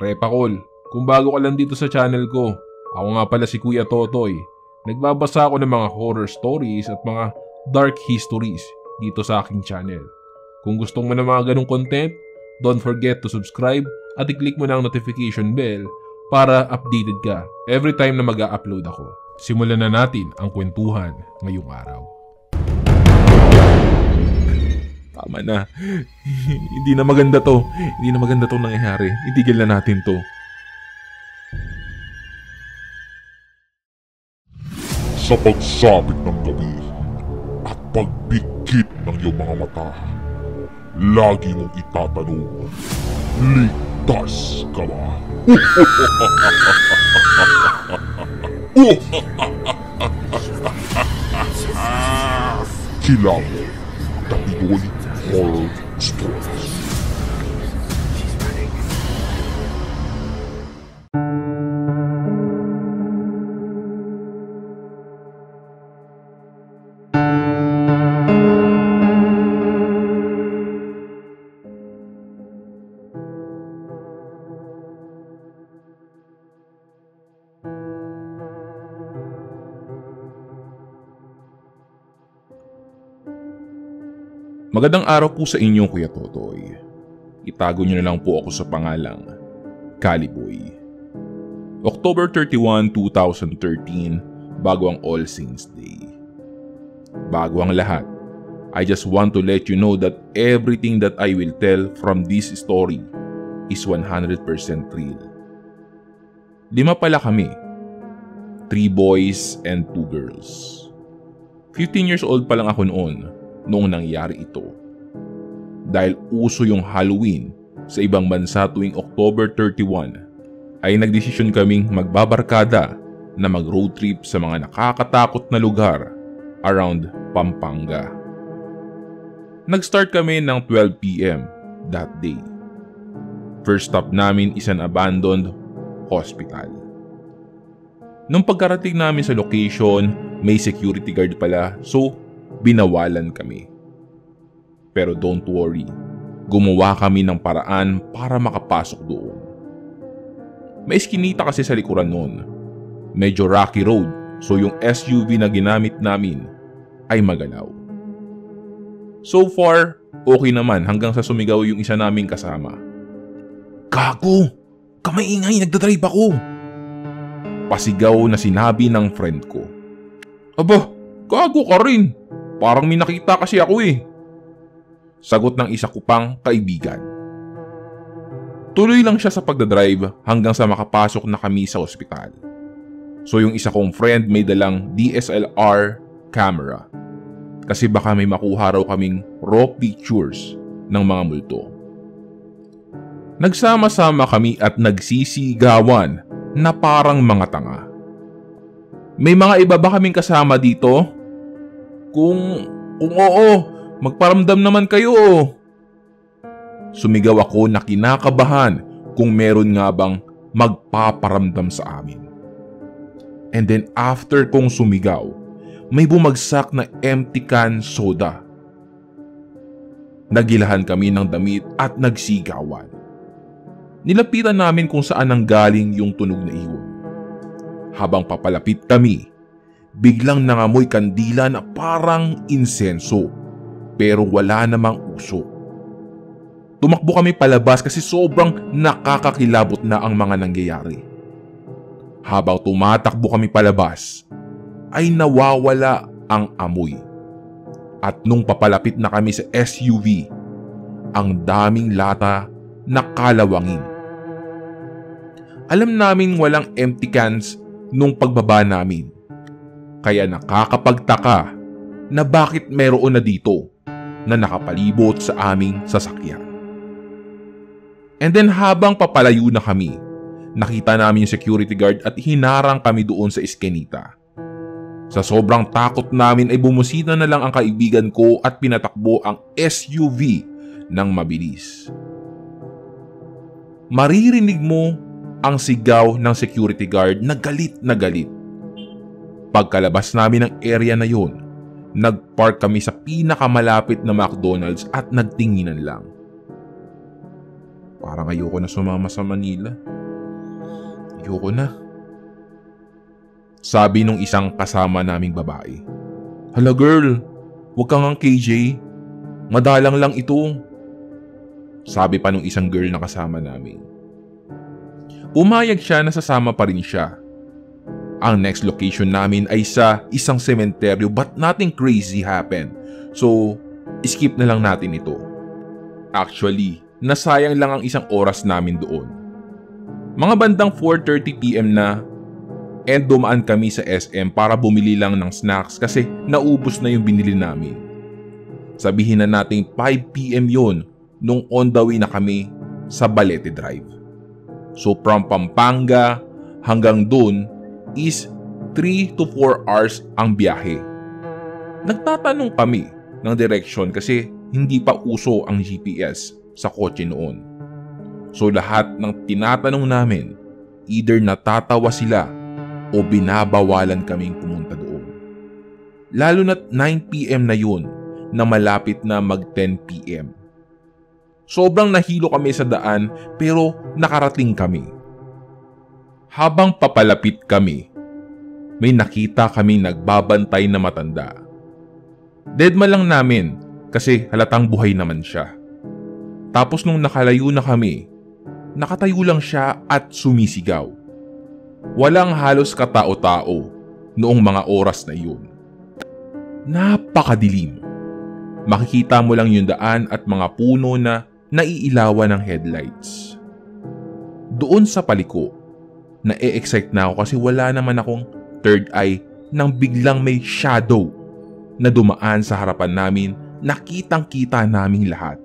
Repakol, kung bago ka lang dito sa channel ko, ako nga pala si Kuya Totoy. Nagbabasa ako ng mga horror stories at mga dark histories dito sa aking channel. Kung gusto mo ng mga ganong content, don't forget to subscribe at i-click mo na ang notification bell para updated ka every time na mag-a-upload ako. Simulan na natin ang kwentuhan ngayong araw. Tama na. Hindi na maganda to. Hindi na maganda tong nangyayari. Itigil na natin to. Sa pagsapit ng gabi at pagbigkit ng iyong mga mata, lagi mong itatanong, ligtas ka ba? Kilaw, The Pinoy Horror Stories. Magandang araw po sa inyo, Kuya Totoy. Itago niyo na lang po ako sa pangalang Caliboy. October 31, 2013, bago ang All Saints Day. Bago ang lahat, I just want to let you know that everything that I will tell from this story is 100% real. 5 pala kami, 3 boys and 2 girls. 15 years old pa lang ako noong nangyari ito. Dahil uso yung Halloween sa ibang bansa tuwing October 31, ay nagdesisyon kaming magbabarkada na mag-road trip sa mga nakakatakot na lugar around Pampanga. Nag-start kami ng 12 PM that day. First stop namin is an abandoned hospital. Nung pagkarating namin sa location, may security guard pala, so binawalan kami. Pero don't worry, gumawa kami ng paraan para makapasok doon. May iskinita kasi sa likuran noon. Medyo rocky road, so yung SUV na ginamit namin ay magalaw. So far, okay naman hanggang sa sumigaw yung isa naming kasama. "Gago! Kamaingay, nagdadrive ako!" Pasigaw na sinabi ng friend ko. "Aba, gago ka rin! Parang may nakita kasi ako eh." Sagot ng isa ko pang kaibigan. Tuloy lang siya sa pagdadrive hanggang sa makapasok na kami sa ospital. So yung isa kong friend may dalang DSLR camera. Kasi baka may makuha raw kaming raw pictures ng mga multo. Nagsama-sama kami at nagsisigawan na parang mga tanga. "May mga iba ba kaming kasama dito? Kung oo, magparamdam naman kayo." Sumigaw ako na kinakabahan kung meron nga bang magpaparamdam sa amin. And then after kong sumigaw, may bumagsak na empty can soda. Nagilahan kami ng damit at nagsigawan. Nilapitan namin kung saan nanggaling yung tunog na iyon. Habang papalapit kami, biglang nangamoy kandila na parang insenso, pero wala namang usok. Tumakbo kami palabas kasi sobrang nakakakilabot na ang mga nangyayari. Habang tumatakbo kami palabas, ay nawawala ang amoy. At nung papalapit na kami sa SUV, ang daming lata na kalawangin. Alam namin walang empty cans nung pagbaba namin. Kaya nakakapagtaka na bakit meron na dito na nakapalibot sa aming sasakyan. And then habang papalayo na kami, nakita namin yung security guard at hinarang kami doon sa iskinita. Sa sobrang takot namin ay bumusita na lang ang kaibigan ko at pinatakbo ang SUV ng mabilis. Maririnig mo ang sigaw ng security guard na galit na galit. Pagkalabas namin ng area na yon, nagpark kami sa pinakamalapit na McDonald's at nagtinginan lang. Parang ayoko na sumama sa Manila. Ayoko na. Sabi nung isang kasama naming babae. Hala girl, huwag kang ang KJ. Madalang lang ito. Sabi pa nung isang girl na kasama namin. Pumayag siya na sasama pa rin siya. Ang next location namin ay sa isang sementeryo but nothing crazy happened. So, skip na lang natin ito. Actually, nasayang lang ang isang oras namin doon. Mga bandang 4:30 PM na and dumaan kami sa SM para bumili lang ng snacks kasi naubos na yung binili namin. Sabihin na nating 5 PM yun nung on the way na kami sa Balete Drive. So from Pampanga hanggang doon is 3 to 4 hours ang biyahe. Nagtatanong kami ng direction kasi hindi pa uso ang GPS sa kotse noon. So lahat ng tinatanong namin, either natatawa sila o binabawalan kaming pumunta doon. Lalo na't 9 PM na yun na malapit na mag 10 PM. Sobrang nahilo kami sa daan pero nakarating kami. Habang papalapit kami, may nakita kaming nagbabantay na matanda. Deadma lang namin kasi halatang buhay naman siya. Tapos nung nakalayo na kami, nakatayo lang siya at sumisigaw. Walang halos katao-tao noong mga oras na yun. Napakadilim. Makikita mo lang yung daan at mga puno na naiilawan ng headlights. Doon sa paliko, na-excite na ako kasi wala naman akong third eye nang biglang may shadow na dumaan sa harapan namin, nakitang-kita naming lahat.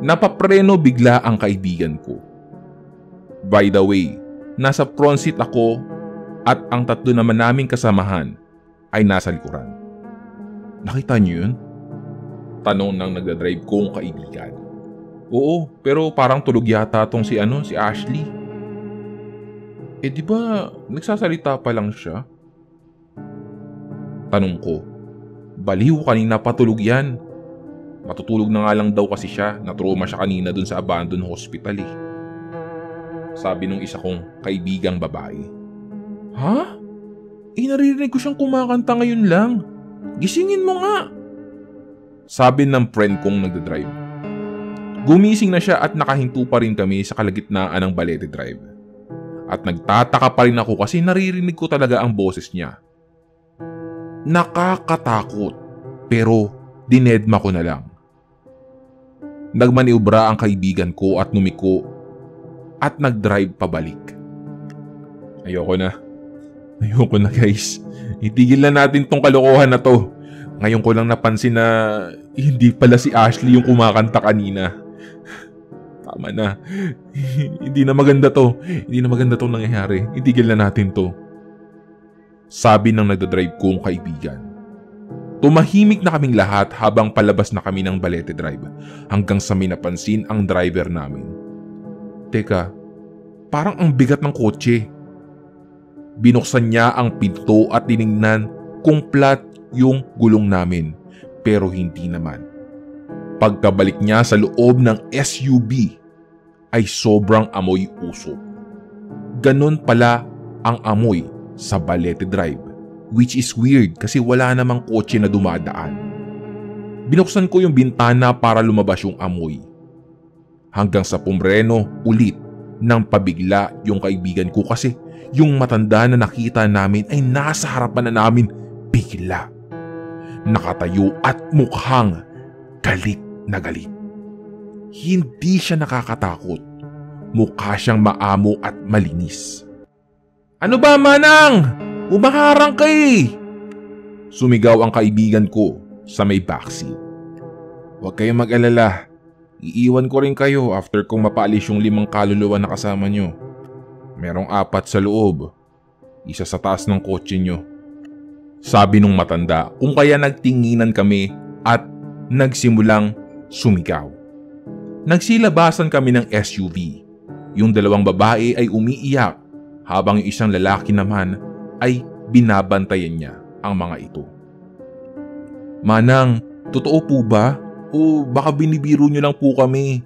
Napapreno bigla ang kaibigan ko. By the way, nasa front seat ako at ang tatlo naman naming kasamahan ay nasa likuran. Nakita niyo yun? Tanong ng nagdadrive kong kaibigan. Oo, pero parang tulog yata tong si Ashley. Di ba nagsasalita pa lang siya? Tanong ko. Baliw, kanina patulog yan. Matutulog na nga lang daw kasi siya. Na-trauma siya kanina dun sa abandoned hospital eh. Sabi nung isa kong kaibigang babae. Ha? Naririnig ko siyang kumakanta ngayon lang. Gisingin mo nga. Sabi ng friend kong nagdadrive. Gumising na siya at nakahinto pa rin kami sa kalagitnaan ng Balete Drive. At nagtataka pa rin ako kasi naririnig ko talaga ang boses niya. Nakakatakot, pero dinedma ko na lang. Nagmaniobra ang kaibigan ko at numiko at nagdrive pabalik. Ayoko na guys. Itigil na natin tong kalokohan na to. Ngayon ko lang napansin na hindi pala si Ashley yung kumakanta kanina. Tama na. Hindi na maganda to. Hindi na maganda tong nangyayari. Itigil na natin to. Sabi ng nagdadrive kong kaibigan. Tumahimik na kaming lahat habang palabas na kami ng Balete Drive hanggang sa may napansin ang driver namin. Teka, parang ang bigat ng kotse. Binuksan niya ang pinto at tiningnan kung flat yung gulong namin, pero hindi naman. Pagkabalik niya sa loob ng SUV ay sobrang amoy usok. Ganon pala ang amoy sa Balete Drive, which is weird kasi wala namang kotse na dumadaan. Binuksan ko yung bintana para lumabas yung amoy. Hanggang sa pumreno ulit nang pabigla yung kaibigan ko kasi yung matanda na nakita namin ay nasa harapan na namin bigla. Nakatayo at mukhang galit na galit. Hindi siya nakakatakot. Mukha siyang maamo at malinis. Ano ba, Manang? Umaharang ka eh! Sumigaw ang kaibigan ko sa may backseat. Huwag kayong mag-alala. Iiwan ko rin kayo after kong mapaalis yung 5 kaluluwa na kasama nyo. Merong 4 sa loob. Isa sa taas ng kotse nyo. Sabi nung matanda kung kaya nagtinginan kami at nagsimulang sumigaw. Nagsilabasan kami ng SUV. Yung 2 babae ay umiiyak habang yung isang lalaki naman ay binabantayan niya ang mga ito. Manang, totoo po ba? O baka binibiro nyo lang po kami?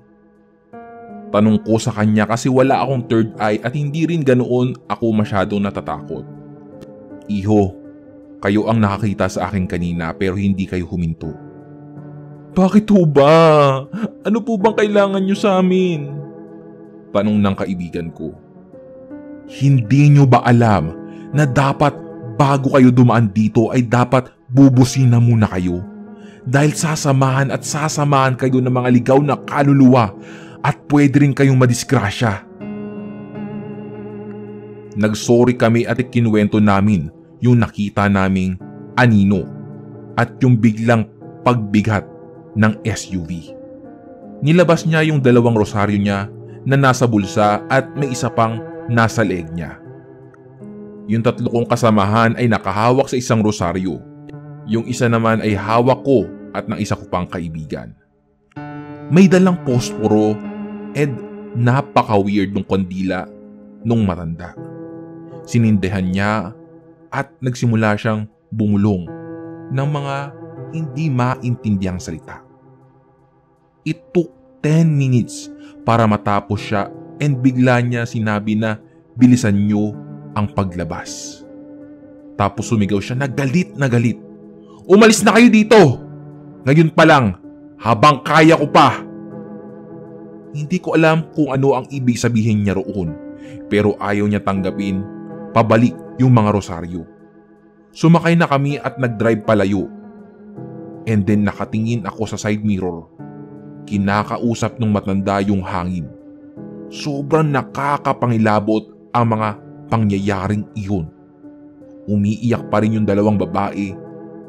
Tanong ko sa kanya kasi wala akong third eye at hindi rin ganoon ako masyadong natatakot. Iho, kayo ang nakakita sa akin kanina pero hindi kayo huminto. Bakit ho ba? Ano po bang kailangan nyo sa amin? Tanong ng kaibigan ko. Hindi nyo ba alam na dapat bago kayo dumaan dito ay dapat bubusina muna kayo? Dahil sasamahan at sasamahan kayo ng mga ligaw na kaluluwa at pwede rin kayong madisgrasya. Nagsorry kami at ikinuwento namin yung nakita naming anino at yung biglang pagbigat ng SUV. Nilabas niya yung 2 rosaryo niya na nasa bulsa at may isa pang nasa leeg niya. Yung 3 kong kasamahan ay nakahawak sa isang rosaryo. Yung isa naman ay hawak ko at ng isa ko pang kaibigan. May dalang posporo and napaka-weird ng kandila nung matanda. Sinindihan niya at nagsimula siyang bumulong ng mga hindi maintindiang salita. It took 10 minutes para matapos siya and bigla niya sinabi na bilisan niyo ang paglabas. Tapos sumigaw siya na galit na galit. Umalis na kayo dito! Ngayon pa lang, habang kaya ko pa! Hindi ko alam kung ano ang ibig sabihin niya roon, pero ayaw niya tanggapin pabalik yung mga rosaryo. Sumakay na kami at nag-drive palayo. And then nakatingin ako sa side mirror. Kinakausap ng matanda yung hangin. Sobrang nakakapangilabot ang mga pangyayaring iyon. Umiiyak pa rin yung 2 babae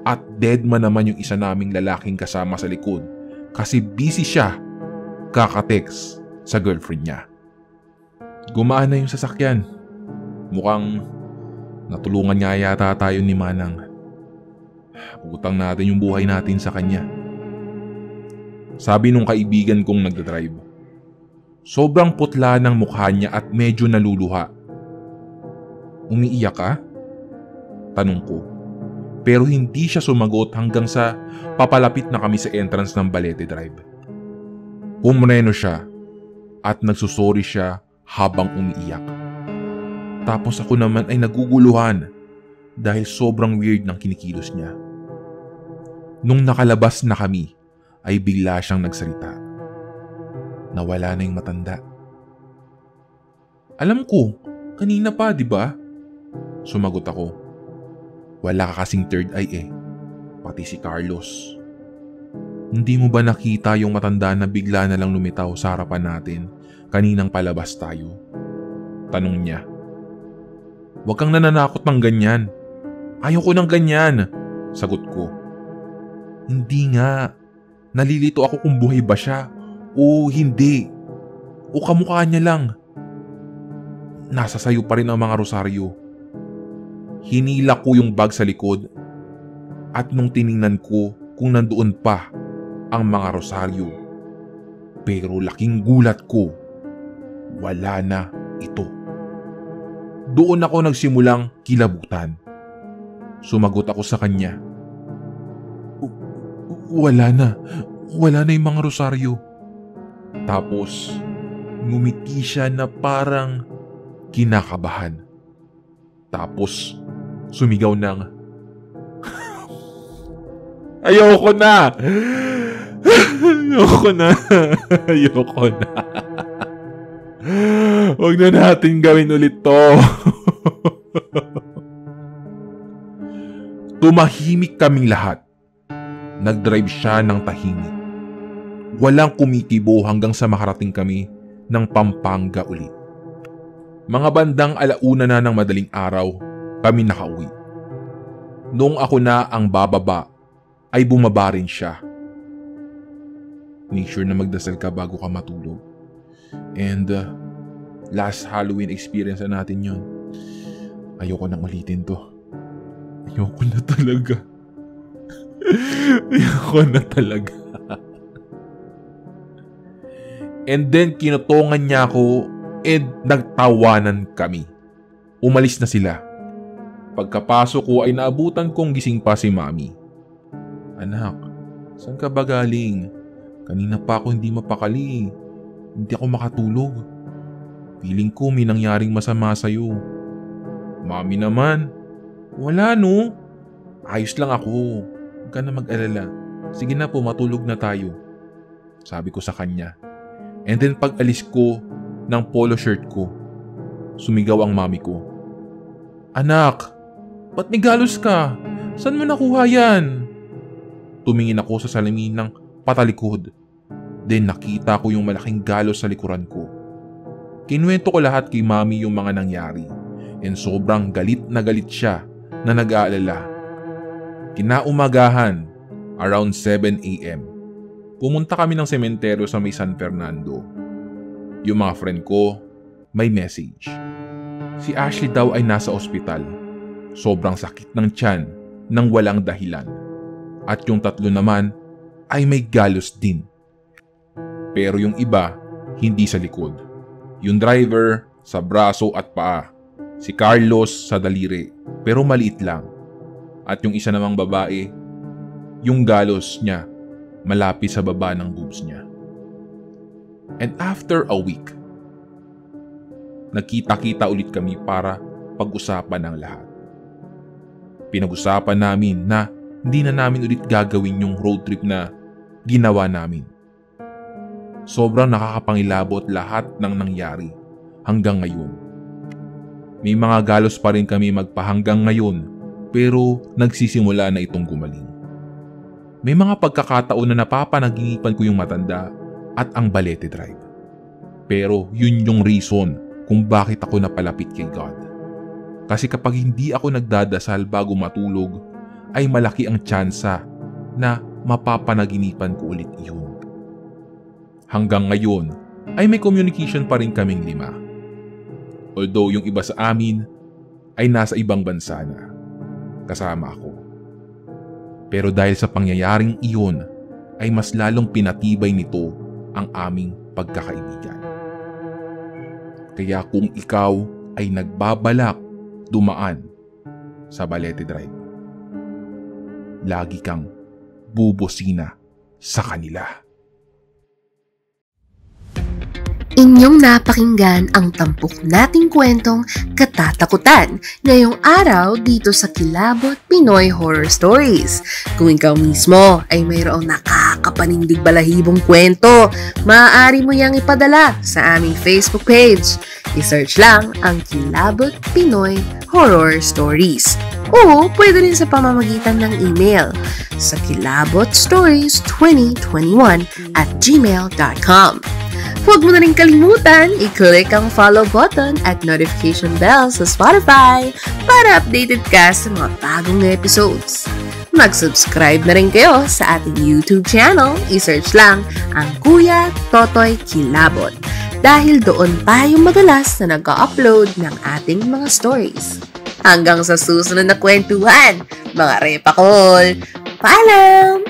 at deadman naman yung isa naming lalaking kasama sa likod kasi busy siya kaka-text sa girlfriend niya. Gumaan na yung sasakyan. Mukhang natulungan nga yata tayo ni Manang. Utang natin yung buhay natin sa kanya. Sabi nung kaibigan kong nagdadrive. Sobrang putla ng mukha niya at medyo naluluha. Umiiyak ka? Tanong ko. Pero hindi siya sumagot hanggang sa papalapit na kami sa entrance ng Balete Drive. Pumreno siya at nagsusorry siya habang umiiyak. Tapos ako naman ay naguguluhan dahil sobrang weird ng kinikilos niya. Nung nakalabas na kami ay bigla siyang nagsalita. Nawala na yung matanda. Alam ko, kanina pa, di ba? Sumagot ako. Wala ka kasing third eye eh. Pati si Carlos. Hindi mo ba nakita yung matanda na bigla na lang lumitaw sa harapan natin kaninang palabas tayo? Tanong niya. Huwag kang nananakot ng ganyan. Ayaw ko ng ganyan. Sagot ko. Hindi nga. Nalilito ako kung buhay ba siya o hindi. O kamukha niya lang. Nasa sayo pa rin ang mga rosaryo. Hinila ko yung bag sa likod at nung tiningnan ko kung nandoon pa ang mga rosaryo. Pero laking gulat ko, wala na ito. Doon ako nagsimulang kilabutan. Sumagot ako sa kanya. Wala na yung mga rosaryo. Tapos ngumiti siya na parang kinakabahan. Tapos sumigaw ng Ayoko na! Ayoko na! Ayoko na! Huwag na natin gawin ulit to. Tumahimik kaming lahat. Nag-drive siya ng tahimik. Walang kumikibo hanggang sa makarating kami ng Pampanga ulit. Mga bandang 1:00 na ng madaling araw, kami nakauwi. Noong ako na ang bababa, ay bumaba rin siya. Make sure na magdasal ka bago ka matulog. And last Halloween experience na natin yun. Ayoko nang ulitin to. Ayoko na talaga. Ayoko na talaga. And then kinutungan niya ako and nagtawanan kami. Umalis na sila. Pagkapasok ko ay naabutan kong gising pa si Mami. Anak, saan ka ba galing? Kanina pa ako hindi mapakali. Hindi ako makatulog. Feeling ko may nangyaring masama sa'yo. Mami naman, wala no. Ayos lang ako. Huwag ka na mag-alala. Sige na po, matulog na tayo. Sabi ko sa kanya. And then pag alis ko ng polo shirt ko, sumigaw ang mami ko. Anak, ba't may galos ka? Saan mo nakuha yan? Tumingin ako sa salamin ng patalikod. Then nakita ko yung malaking galos sa likuran ko. Kinuwento ko lahat kay mami yung mga nangyari. And sobrang galit na galit siya na nag-aalala. Kinaumagahan, around 7 a.m. Pumunta kami ng sementeryo sa may San Fernando. Yung mga friend ko, may message. Si Ashley daw ay nasa ospital. Sobrang sakit ng tiyan nang walang dahilan. At yung tatlo naman ay may galos din. Pero yung iba, hindi sa likod. Yung driver, sa braso at paa. Si Carlos sa daliri, pero maliit lang. At yung isa namang babae, yung galos niya malapit sa baba ng boobs niya. And after a week, nagkita-kita ulit kami para pag-usapan ang lahat. Pinag-usapan namin na hindi na namin ulit gagawin yung road trip na ginawa namin. Sobrang nakakapangilabot lahat ng nangyari hanggang ngayon. May mga galos pa rin kami magpahanggang ngayon pero nagsisimula na itong gumaling. May mga pagkakataon na napapanaginipan ko yung matanda at ang Balete Drive. Pero yun yung reason kung bakit ako napalapit kay God. Kasi kapag hindi ako nagdadasal bago matulog, ay malaki ang tsansa na mapapanaginipan ko ulit iyon. Hanggang ngayon ay may communication pa rin kaming 5. Although yung iba sa amin ay nasa ibang bansa na. Kasama ako. Pero dahil sa pangyayaring iyon ay mas lalong pinatibay nito ang aming pagkakaibigan. Kaya kung ikaw ay nagbabalak dumaan sa Balete Drive, lagi kang bubusina sa kanila. Inyong napakinggan ang tampok nating kwentong katatakutan ngayong araw dito sa Kilabot Pinoy Horror Stories. Kung ikaw mismo ay mayroong nakakapanindig balahibong kwento, maaari mo yang ipadala sa aming Facebook page. I-search lang ang Kilabot Pinoy Horror Stories. O pwede rin sa pamamagitan ng email sa kilabotstories2021@gmail.com. Huwag mo na rin kalimutan i-click ang follow button at notification bell sa Spotify para updated ka sa mga bagong episodes. Mag-subscribe na rin kayo sa ating YouTube channel. I-search lang ang Kuya Totoy Kilabot dahil doon tayo madalas na nag-upload ng ating mga stories. Hanggang sa susunod na kwentuhan, mga repakol! Paalam!